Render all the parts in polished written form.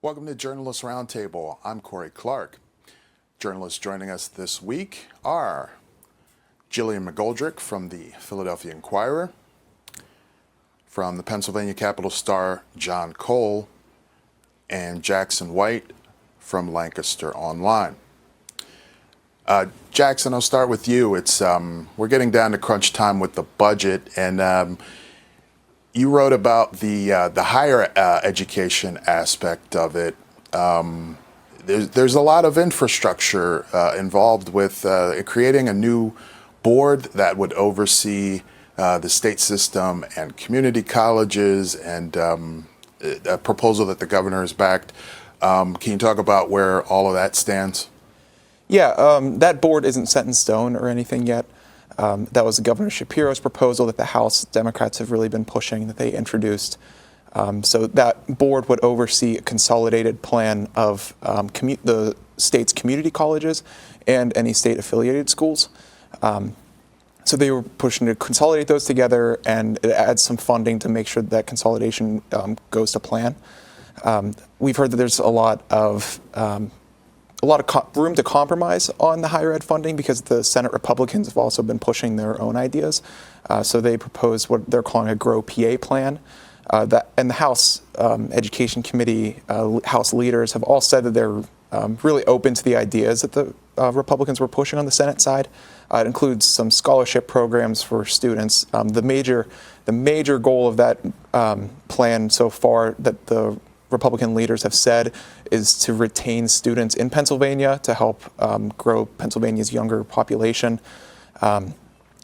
Welcome to Journalist Roundtable. I'm Corey Clark. Journalists joining us this week are Gillian McGoldrick from the Philadelphia Inquirer, from the Pennsylvania Capital Star, John Cole, and Jaxon White from LancasterOnline. Jaxon, I'll start with you. We're getting down to crunch time with the budget, and you wrote about the higher education aspect of it. There's a lot of infrastructure involved with creating a new board that would oversee the state system and community colleges, and a proposal that the governor has backed. Can you talk about where all of that stands? Yeah, that board isn't set in stone or anything yet. That was Governor Shapiro's proposal that the House Democrats have really been pushing, that they introduced. So that board would oversee a consolidated plan of the state's community colleges and any state-affiliated schools. So they were pushing to consolidate those together, and it adds some funding to make sure that consolidation goes to plan. We've heard that there's a lot of room to compromise on the higher ed funding because the Senate Republicans have also been pushing their own ideas. So they proposed what they're calling a Grow PA plan. And the House Education Committee, House leaders have all said that they're really open to the ideas that the Republicans were pushing on the Senate side. It includes some scholarship programs for students. The major goal of that plan so far that the Republican leaders have said is to retain students in Pennsylvania to help grow Pennsylvania's younger population.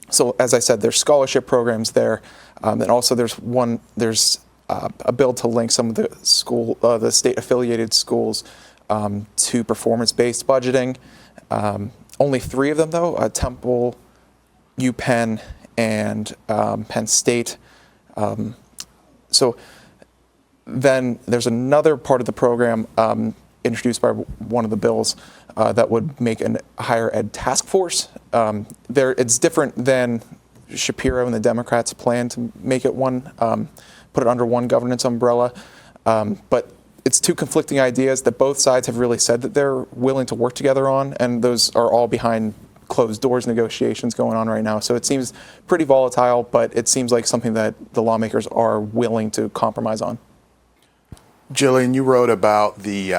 So as I said, there's scholarship programs there, and also there's a bill to link some of the state-affiliated schools to performance-based budgeting. Only three of them, though: Temple, UPenn, and Penn State. So then there's another part of the program introduced by one of the bills that would make a higher ed task force. It's different than Shapiro and the Democrats' plan to make it put it under one governance umbrella. But it's two conflicting ideas that both sides have really said that they're willing to work together on, and those are all behind closed doors negotiations going on right now. So it seems pretty volatile, but it seems like something that the lawmakers are willing to compromise on. Gillian, you wrote about the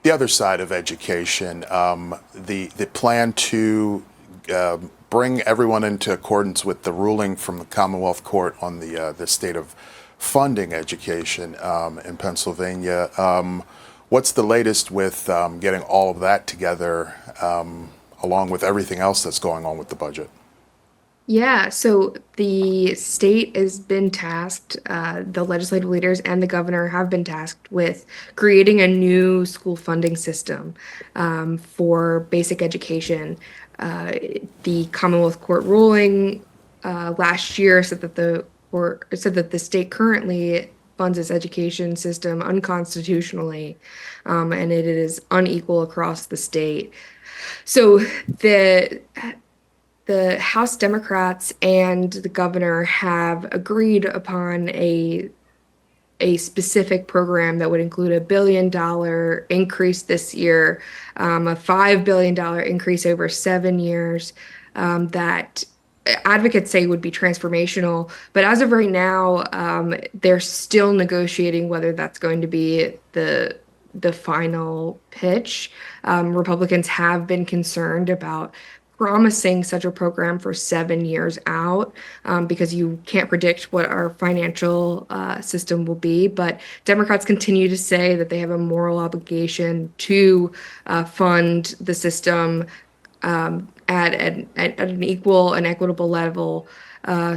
other side of education, the plan to bring everyone into accordance with the ruling from the Commonwealth Court on the state of funding education in Pennsylvania. What's the latest with getting all of that together, along with everything else that's going on with the budget? Yeah, so the state has been tasked, the legislative leaders and the governor have been tasked with creating a new school funding system for basic education. The Commonwealth Court ruling last year said that the state currently funds its education system unconstitutionally, and it is unequal across the state. So the House Democrats and the governor have agreed upon a specific program that would include a $1 billion increase this year, a $5 billion increase over 7 years, that advocates say would be transformational. But as of right now, they're still negotiating whether that's going to be the final pitch. Republicans have been concerned about promising such a program for 7 years out because you can't predict what our financial system will be. But Democrats continue to say that they have a moral obligation to fund the system at an equal and equitable level.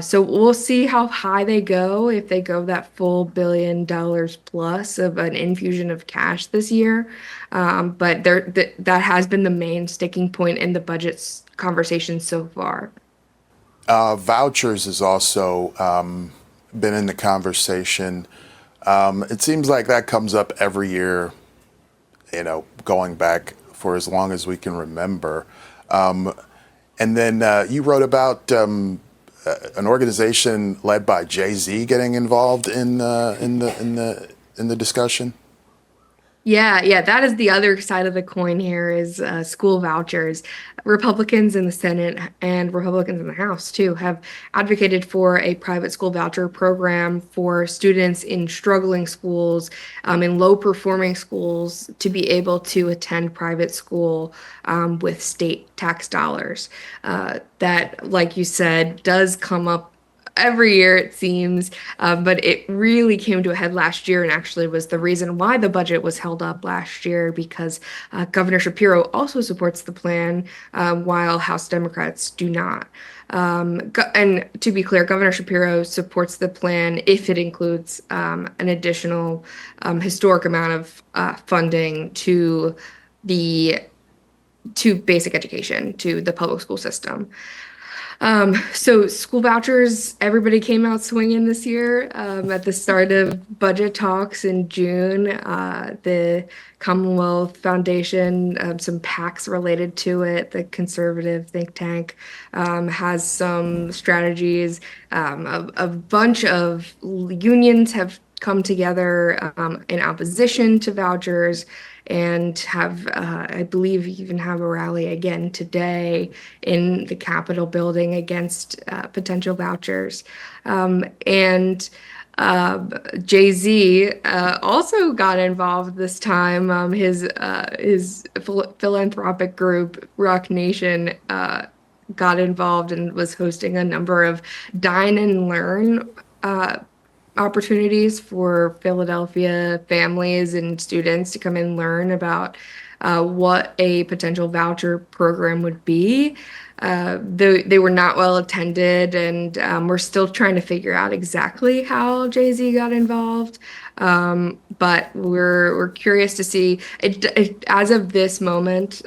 So we'll see how high they go, if they go that full $1 billion plus of an infusion of cash this year. But that has been the main sticking point in the budget conversation so far. Vouchers has also been in the conversation. It seems like that comes up every year, going back for as long as we can remember. And then you wrote about an organization led by Jay-Z getting involved in the in the discussion? Yeah, that is the other side of the coin here is school vouchers. Republicans in the Senate and Republicans in the House too have advocated for a private school voucher program for students in struggling schools, in low performing schools to be able to attend private school with state tax dollars. That, like you said, does come up every year it seems, but it really came to a head last year and actually was the reason why the budget was held up last year because Governor Shapiro also supports the plan while House Democrats do not. And to be clear, Governor Shapiro supports the plan if it includes an additional historic amount of funding the to basic education, to the public school system. So school vouchers, everybody came out swinging this year. At the start of budget talks in June, the Commonwealth Foundation, some PACs related to it, the conservative think tank, has some strategies. A bunch of unions have come together in opposition to vouchers and have, I believe, even have a rally again today in the Capitol building against potential vouchers. And Jay-Z also got involved this time. His philanthropic group, Rock Nation, got involved and was hosting a number of dine and learn opportunities for Philadelphia families and students to come and learn about what a potential voucher program would be. They were not well attended, and we're still trying to figure out exactly how Jay-Z got involved. But we're curious to see it as of this moment.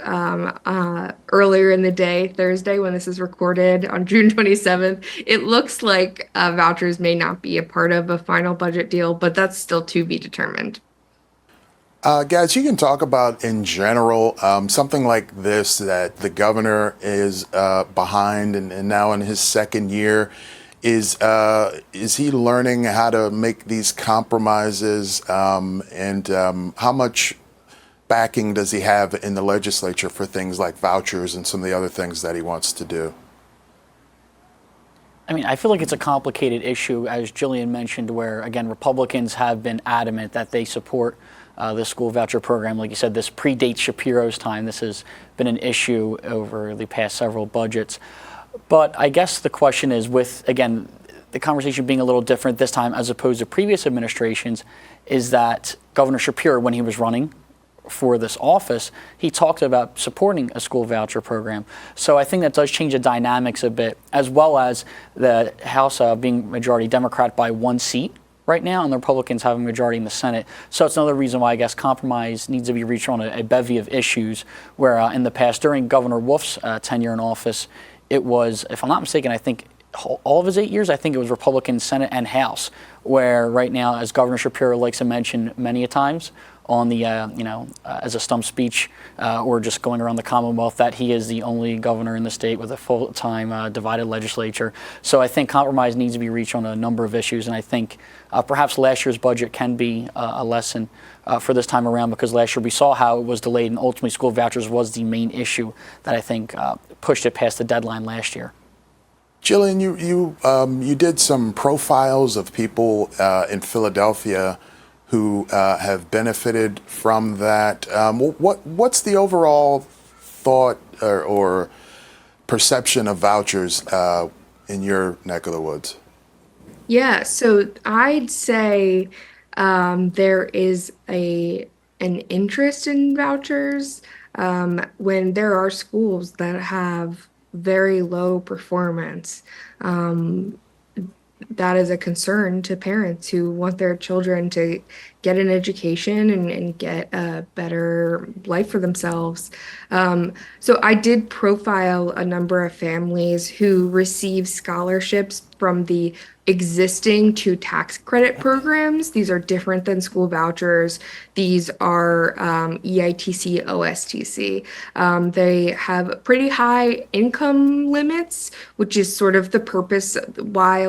Earlier in the day, Thursday, when this is recorded on June 27th, it looks like vouchers may not be a part of a final budget deal, but that's still to be determined. Guys, you can talk about in general something like this that the governor is behind and now in his second year. Is he learning how to make these compromises and how much backing does he have in the legislature for things like vouchers and some of the other things that he wants to do? I mean, I feel like it's a complicated issue, as Gillian mentioned, where, again, Republicans have been adamant that they support the school voucher program. Like you said, this predates Shapiro's time. This has been an issue over the past several budgets. But I guess the question is, with, again, the conversation being a little different this time as opposed to previous administrations, is that Governor Shapiro, when he was running for this office, he talked about supporting a school voucher program. So I think that does change the dynamics a bit, as well as the House being majority Democrat by one seat right now, and the Republicans have a majority in the Senate. So it's another reason why I guess compromise needs to be reached on a bevy of issues, where in the past, during Governor Wolf's tenure in office, it was, if I'm not mistaken, I think all of his 8 years, I think it was Republican Senate and House, where right now, as Governor Shapiro likes to mention many a times on the, as a stump speech or just going around the Commonwealth, that he is the only governor in the state with a full-time divided legislature. So I think compromise needs to be reached on a number of issues, and I think perhaps last year's budget can be a lesson for this time around, because last year we saw how it was delayed, and ultimately school vouchers was the main issue that I think pushed it past the deadline last year. Gillian, you did some profiles of people in Philadelphia who have benefited from that. What's the overall thought or perception of vouchers in your neck of the woods? Yeah, so I'd say there is an interest in vouchers when there are schools that have very low performance. That is a concern to parents who want their children to get an education and get a better life for themselves. So I did profile a number of families who receive scholarships from the existing two tax credit programs. These are different than school vouchers. These are EITC, OSTC. They have pretty high income limits, which is sort of the purpose why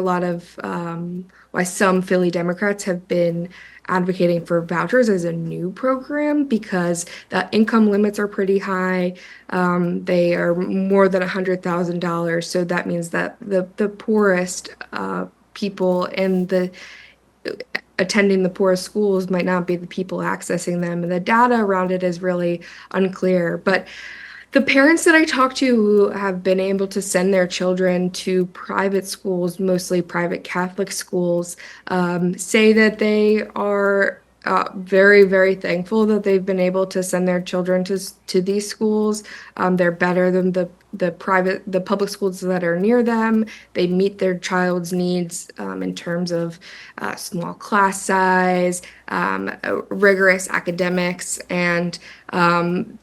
why some Philly Democrats have been advocating for vouchers as a new program because the income limits are pretty high. They are more than $100,000. So that means that the poorest people in the attending the poorest schools might not be the people accessing them. And the data around it is really unclear. But the parents that I talk to who have been able to send their children to private schools, mostly private Catholic schools, say that they are very, very thankful that they've been able to send their children to these schools. They're better than the public schools that are near them. They meet their child's needs in terms of small class size, rigorous academics, and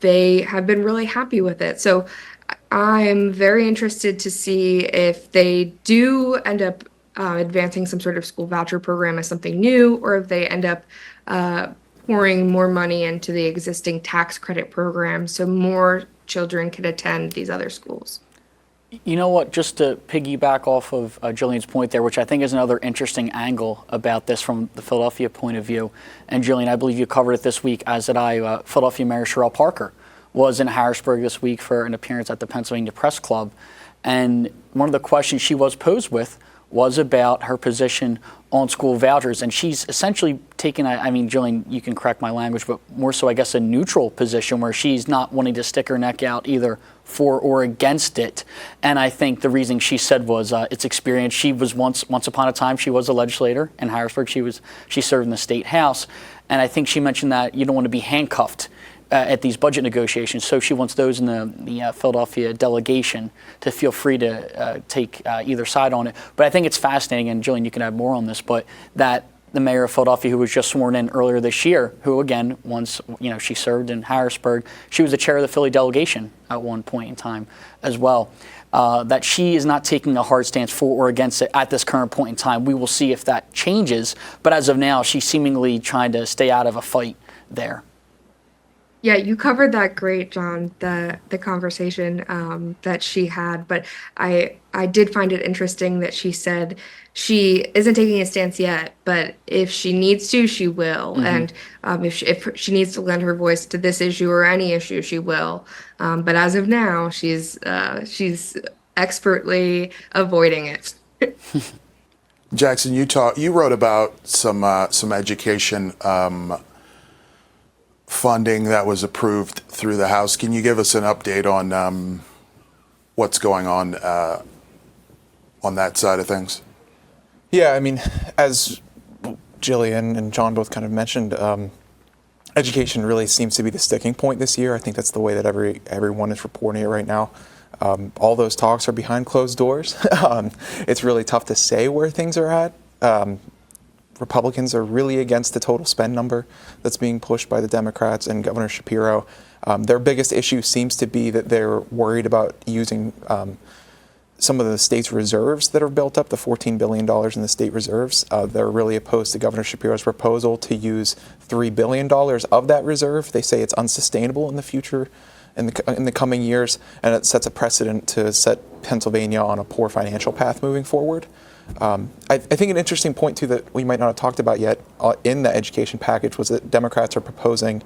they have been really happy with it. So I'm very interested to see if they do end up advancing some sort of school voucher program as something new, or if they end up pouring more money into the existing tax credit program so more children can attend these other schools. You know what, just to piggyback off of Gillian's point there, which I think is another interesting angle about this from the Philadelphia point of view, and Gillian, I believe you covered it this week, as did I. Philadelphia Mayor Sherrell Parker was in Harrisburg this week for an appearance at the Pennsylvania Press Club, and one of the questions she was posed with was about her position on school vouchers. And she's essentially taken, I mean, Gillian, you can correct my language, but more so, I guess, a neutral position where she's not wanting to stick her neck out either for or against it. And I think the reason she said was it's experience. She was once upon a time, she was a legislator in Harrisburg. She served in the state house. And I think she mentioned that you don't want to be handcuffed at these budget negotiations. So she wants those in the Philadelphia delegation to feel free to take either side on it. But I think it's fascinating, and Gillian, you can add more on this, but that the mayor of Philadelphia, who was just sworn in earlier this year, who again, once, she served in Harrisburg, she was the chair of the Philly delegation at one point in time as well, that she is not taking a hard stance for or against it at this current point in time. We will see if that changes, but as of now, she's seemingly trying to stay out of a fight there. Yeah, you covered that great, John, the conversation that she had. But I did find it interesting that she said she isn't taking a stance yet, but if she needs to, she will. And if she needs to lend her voice to this issue or any issue, she will. But as of now, she's expertly avoiding it. Jaxon, you wrote about some education funding that was approved through the House. Can you give us an update on what's going on that side of things? Yeah, I mean, as Gillian and John both kind of mentioned, education really seems to be the sticking point this year. I think that's the way that everyone is reporting it right now. All those talks are behind closed doors. It's really tough to say where things are at. Republicans are really against the total spend number that's being pushed by the Democrats and Governor Shapiro. Their biggest issue seems to be that they're worried about using some of the state's reserves that are built up, the $14 billion in the state reserves. They're really opposed to Governor Shapiro's proposal to use $3 billion of that reserve. They say it's unsustainable in the future, in the coming years, and it sets a precedent to set Pennsylvania on a poor financial path moving forward. I think an interesting point, too, that we might not have talked about yet in the education package was that Democrats are proposing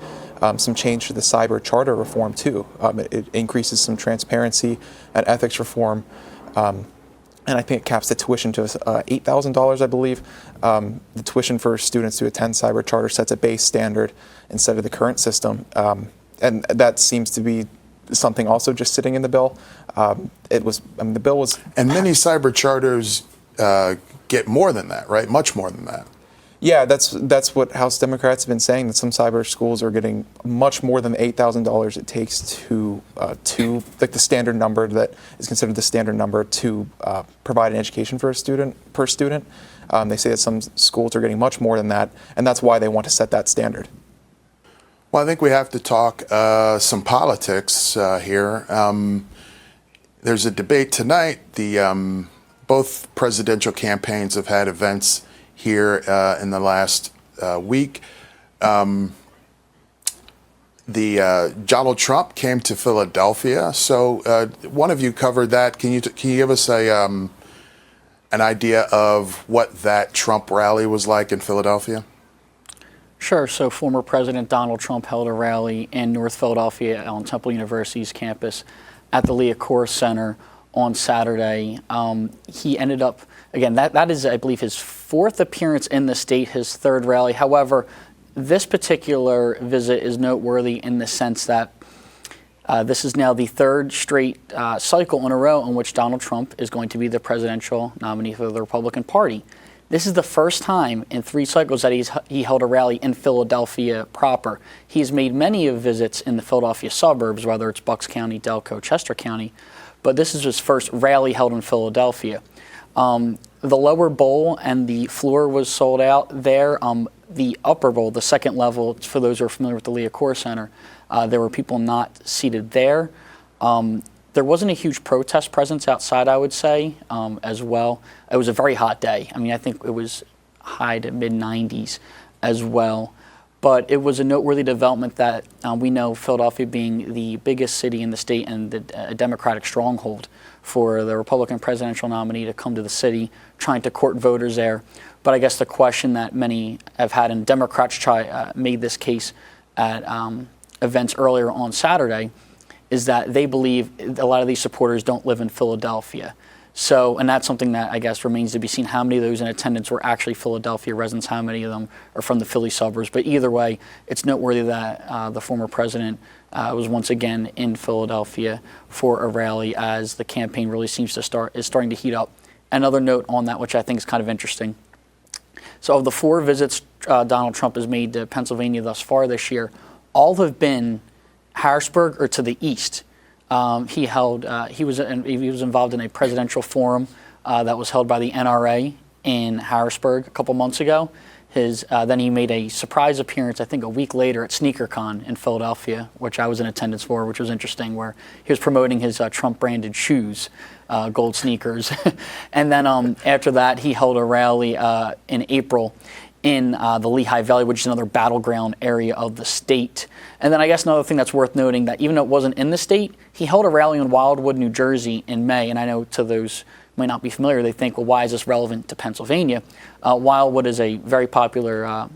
some change to the cyber charter reform, too. It increases some transparency and ethics reform, and I think it caps the tuition to $8,000, I believe. The tuition for students to attend cyber charter sets a base standard instead of the current system, and that seems to be something also just sitting in the bill. The bill was... And many cyber charters get more than that, right? Much more than that. Yeah, that's what House Democrats have been saying, that some cyber schools are getting much more than the $8,000 it takes to like the standard number that is considered the standard number to provide an education for a student per student. They say that some schools are getting much more than that, and that's why they want to set that standard. Well, I think we have to talk some politics here. There's a debate tonight. Both presidential campaigns have had events here in the last week. Donald Trump came to Philadelphia. So one of you covered that. Can you give us an idea of what that Trump rally was like in Philadelphia? Sure. So former President Donald Trump held a rally in North Philadelphia on Temple University's campus at the Leah Center on Saturday. He ended up, again, that is, I believe, his fourth appearance in the state, his third rally. However, this particular visit is noteworthy in the sense that this is now the third straight cycle in a row in which Donald Trump is going to be the presidential nominee for the Republican Party. This is the first time in 3 cycles that he held a rally in Philadelphia proper. He's made many of visits in the Philadelphia suburbs, whether it's Bucks County, Delco, Chester County, but this is his first rally held in Philadelphia. The lower bowl and the floor was sold out there. The upper bowl, the second level, for those who are familiar with the Leah Center, there were people not seated there. There wasn't a huge protest presence outside, I would say, as well. It was a very hot day. I mean, I think it was high to mid-90s as well. But it was a noteworthy development that we know Philadelphia being the biggest city in the state and a Democratic stronghold for the Republican presidential nominee to come to the city, trying to court voters there. But I guess the question that many have had, and Democrats made this case at events earlier on Saturday, is that they believe a lot of these supporters don't live in Philadelphia. So, and that's something that I guess remains to be seen, how many of those in attendance were actually Philadelphia residents, how many of them are from the Philly suburbs. But either way, it's noteworthy that the former president was once again in Philadelphia for a rally as the campaign really is starting to heat up. Another note on that, which I think is kind of interesting. So of the 4 visits Donald Trump has made to Pennsylvania thus far this year, all have been Harrisburg or to the east. He was involved in a presidential forum that was held by the NRA in Harrisburg a couple months ago. Then he made a surprise appearance, I think a week later, at SneakerCon in Philadelphia, which I was in attendance for, which was interesting, where he was promoting his Trump-branded shoes, gold sneakers. And then after that, he held a rally in April in the Lehigh Valley, which is another battleground area of the state. And then I guess another thing that's worth noting, that even though it wasn't in the state, he held a rally in Wildwood, New Jersey in May. And I know to those who might not be familiar, they think, well, why is this relevant to Pennsylvania? Wildwood is a very popular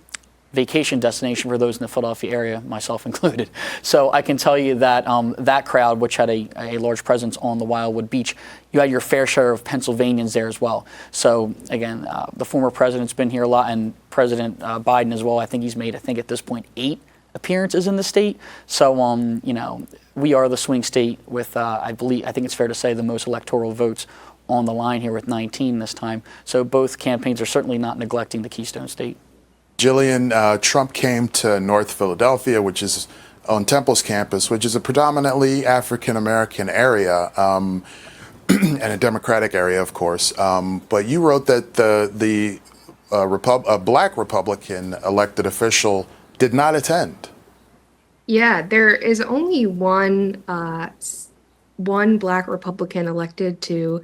vacation destination for those in the Philadelphia area, myself included. So I can tell you that that crowd, which had a large presence on the Wildwood Beach, you had your fair share of Pennsylvanians there as well. So again, the former president's been here a lot, and President Biden as well. I think he's made, at this point, 8 appearances in the state. So we are the swing state with, I think it's fair to say, the most electoral votes on the line here with 19 this time. So both campaigns are certainly not neglecting the Keystone State. Gillian, Trump came to North Philadelphia, which is on Temple's campus, which is a predominantly African-American area and a Democratic area, of course. But you wrote that a black Republican elected official did not attend. Yeah, there is only one black Republican elected to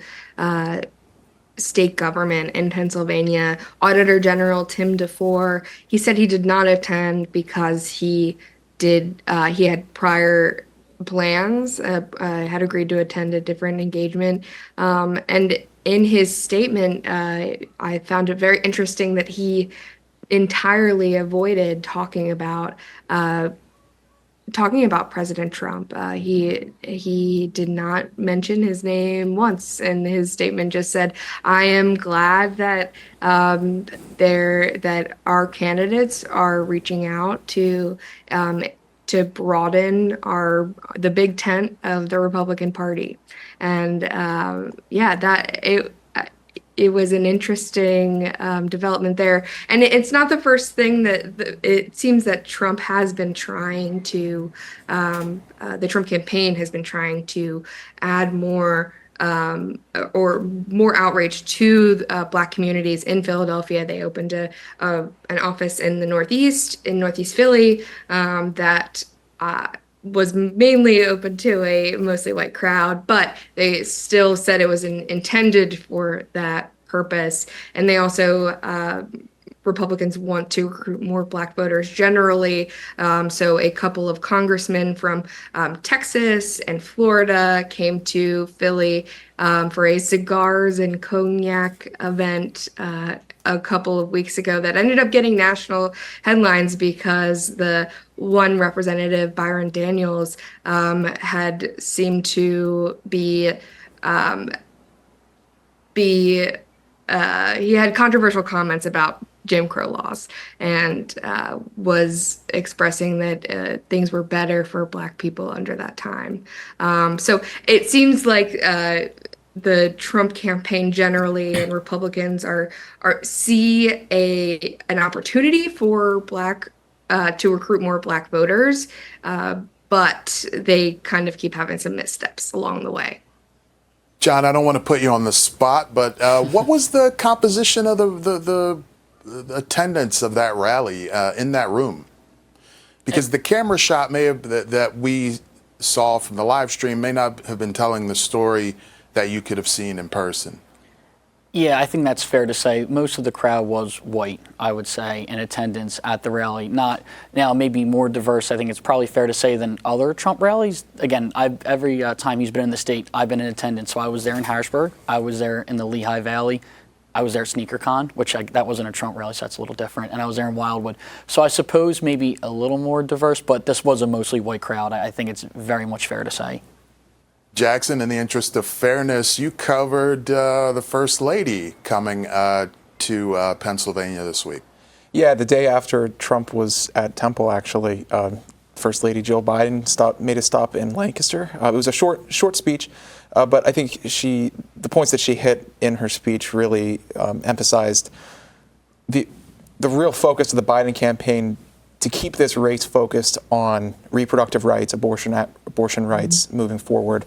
state government in Pennsylvania. Auditor General Tim DeFore, he said he did not attend because he had prior plans, had agreed to attend a different engagement. And in his statement, I found it very interesting that he entirely avoided talking about President Trump. He did not mention his name once, and his statement just said, "I am glad that that our candidates are reaching out to broaden the big tent of the Republican Party." And it was an interesting development there. And it's not the first thing that it seems that Trump has been trying to, the Trump campaign has been trying to add more or more outreach to Black communities in Philadelphia. They opened an office in the Northeast Philly, that was mainly open to a mostly white crowd, but they still said it was intended for that purpose. And they also, Republicans want to recruit more Black voters generally. So a couple of congressmen from Texas and Florida came to Philly for a cigars and cognac event a couple of weeks ago that ended up getting national headlines because the one representative, Byron Daniels, had seemed to he had controversial comments about Jim Crow laws and was expressing that things were better for Black people under that time. So it seems like the Trump campaign generally and Republicans see an opportunity for to recruit more Black voters, but they kind of keep having some missteps along the way. John, I don't want to put you on the spot, but what was the composition of the attendance of that rally in that room? Because the camera shot that we saw from the live stream may not have been telling the story that you could have seen in person. Yeah, I think that's fair to say. Most of the crowd was white, I would say, in attendance at the rally. Not now, maybe more diverse. I think it's probably fair to say than other Trump rallies. Again, every time he's been in the state, I've been in attendance. So I was there in Harrisburg. I was there in the Lehigh Valley. I was there at SneakerCon, that wasn't a Trump rally, so that's a little different. And I was there in Wildwood. So I suppose maybe a little more diverse, but this was a mostly white crowd. I think it's very much fair to say. Jaxon, in the interest of fairness, you covered the First Lady coming to Pennsylvania this week. Yeah, the day after Trump was at Temple, actually, First Lady Jill Biden made a stop in Lancaster. It was a short speech, but I think the points that she hit in her speech really emphasized the real focus of the Biden campaign to keep this race focused on reproductive rights, abortion rights moving forward.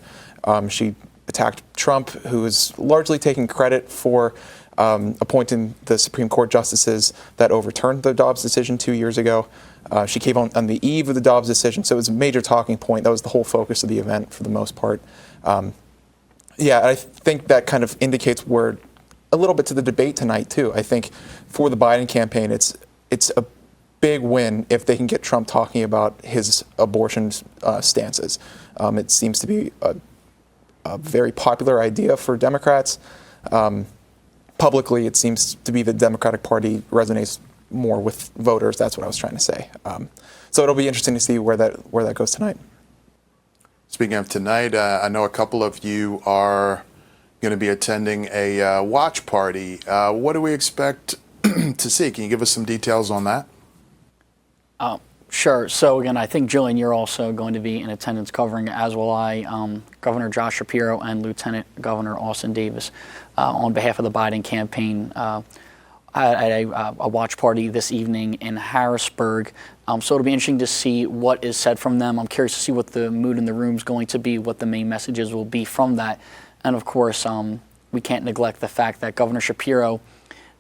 She attacked Trump, who is largely taking credit for appointing the Supreme Court justices that overturned the Dobbs decision 2 years ago. She came on the eve of the Dobbs decision, so it was a major talking point. That was the whole focus of the event for the most part. I think that kind of indicates where a little bit to the debate tonight too. I think for the Biden campaign, it's a big win if they can get Trump talking about his abortion stances. It seems to be a very popular idea for Democrats. Publicly, it seems to be the Democratic Party resonates more with voters. That's what I was trying to say. So it'll be interesting to see where that goes tonight. Speaking of tonight, I know a couple of you are going to be attending a watch party. What do we expect to see? Can you give us some details on that? Sure. So again, I think, Gillian, you're also going to be in attendance covering, as will I, Governor Josh Shapiro and Lieutenant Governor Austin Davis on behalf of the Biden campaign at a watch party this evening in Harrisburg. So it'll be interesting to see what is said from them. I'm curious to see what the mood in the room is going to be, what the main messages will be from that. And of course, we can't neglect the fact that Governor Shapiro,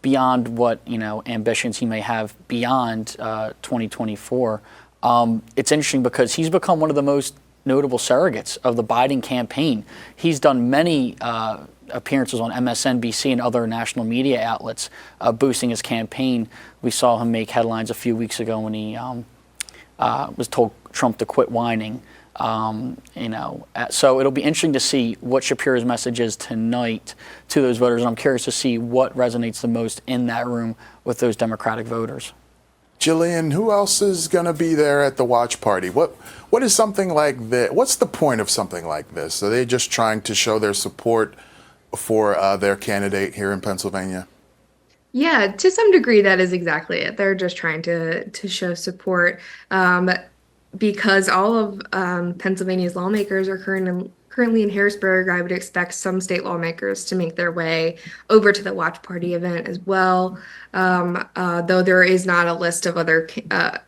beyond what ambitions he may have beyond 2024, it's interesting because he's become one of the most notable surrogates of the Biden campaign. He's done many appearances on MSNBC and other national media outlets boosting his campaign. We saw him make headlines a few weeks ago when he was told Trump to quit whining. So it'll be interesting to see what Shapiro's message is tonight to those voters. And I'm curious to see what resonates the most in that room with those Democratic voters. Gillian, who else is going to be there at the watch party? What is something like this? What's the point of something like this? Are they just trying to show their support for their candidate here in Pennsylvania? Yeah, to some degree, that is exactly it. They're just trying to show support. Because all of Pennsylvania's lawmakers are currently in Harrisburg, I would expect some state lawmakers to make their way over to the watch party event as well, though there is not a list of other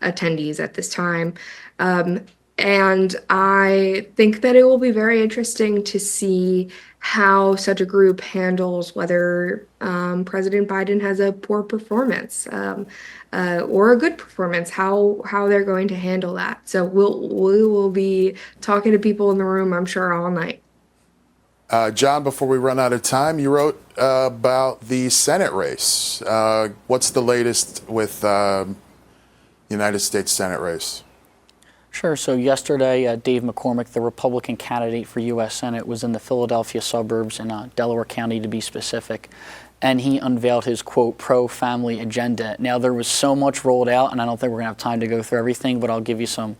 attendees at this time. And I think that it will be very interesting to see how such a group handles whether President Biden has a poor performance or a good performance, how they're going to handle that. So we will be talking to people in the room, I'm sure, all night. John, before we run out of time, you wrote about the Senate race. What's the latest with United States Senate race? Sure. So yesterday, Dave McCormick, the Republican candidate for U.S. Senate, was in the Philadelphia suburbs in Delaware County, to be specific. and he unveiled his, quote, pro-family agenda. Now, there was so much rolled out, and I don't think we're going to have time to go through everything, but I'll give you some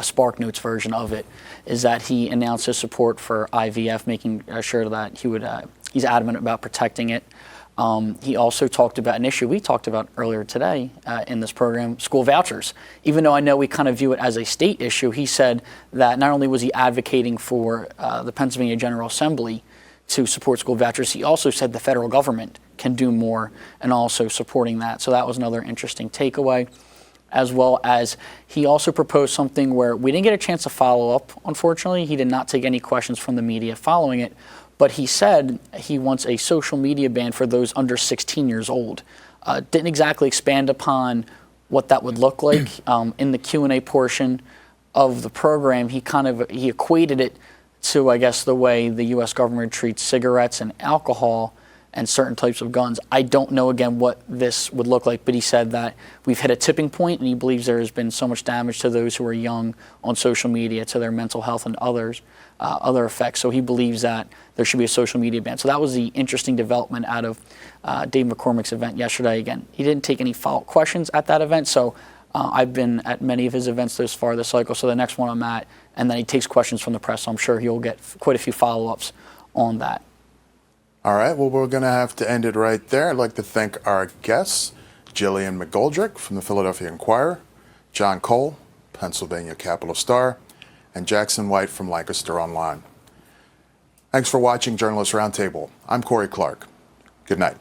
Spark Notes version of it, is that he announced his support for IVF, making sure that he's adamant about protecting it. He also talked about an issue we talked about earlier today in this program, school vouchers. Even though I know we kind of view it as a state issue, he said that not only was he advocating for the Pennsylvania General Assembly to support school vouchers, he also said the federal government can do more and also supporting that. So that was another interesting takeaway, as well as he also proposed something where we didn't get a chance to follow up, unfortunately. He did not take any questions from the media following it, but he said he wants a social media ban for those under 16 years old. Didn't exactly expand upon what that would look like. In the Q&A portion of the program, he equated it to, I guess, the way the U.S. government treats cigarettes and alcohol and certain types of guns. I don't know, again, what this would look like, but he said that we've hit a tipping point, and he believes there has been so much damage to those who are young on social media, to their mental health and other effects. So he believes that there should be a social media ban. So that was the interesting development out of Dave McCormick's event yesterday. Again, he didn't take any follow-up questions at that event, so I've been at many of his events this far this cycle, so the next one I'm at, and then he takes questions from the press, so I'm sure he'll get quite a few follow-ups on that. All right, well, we're going to have to end it right there. I'd like to thank our guests, Gillian McGoldrick from the Philadelphia Inquirer, John Cole, Pennsylvania Capital Star, and Jaxon White from LancasterOnline. Thanks for watching Journalist Roundtable. I'm Corey Clark. Good night.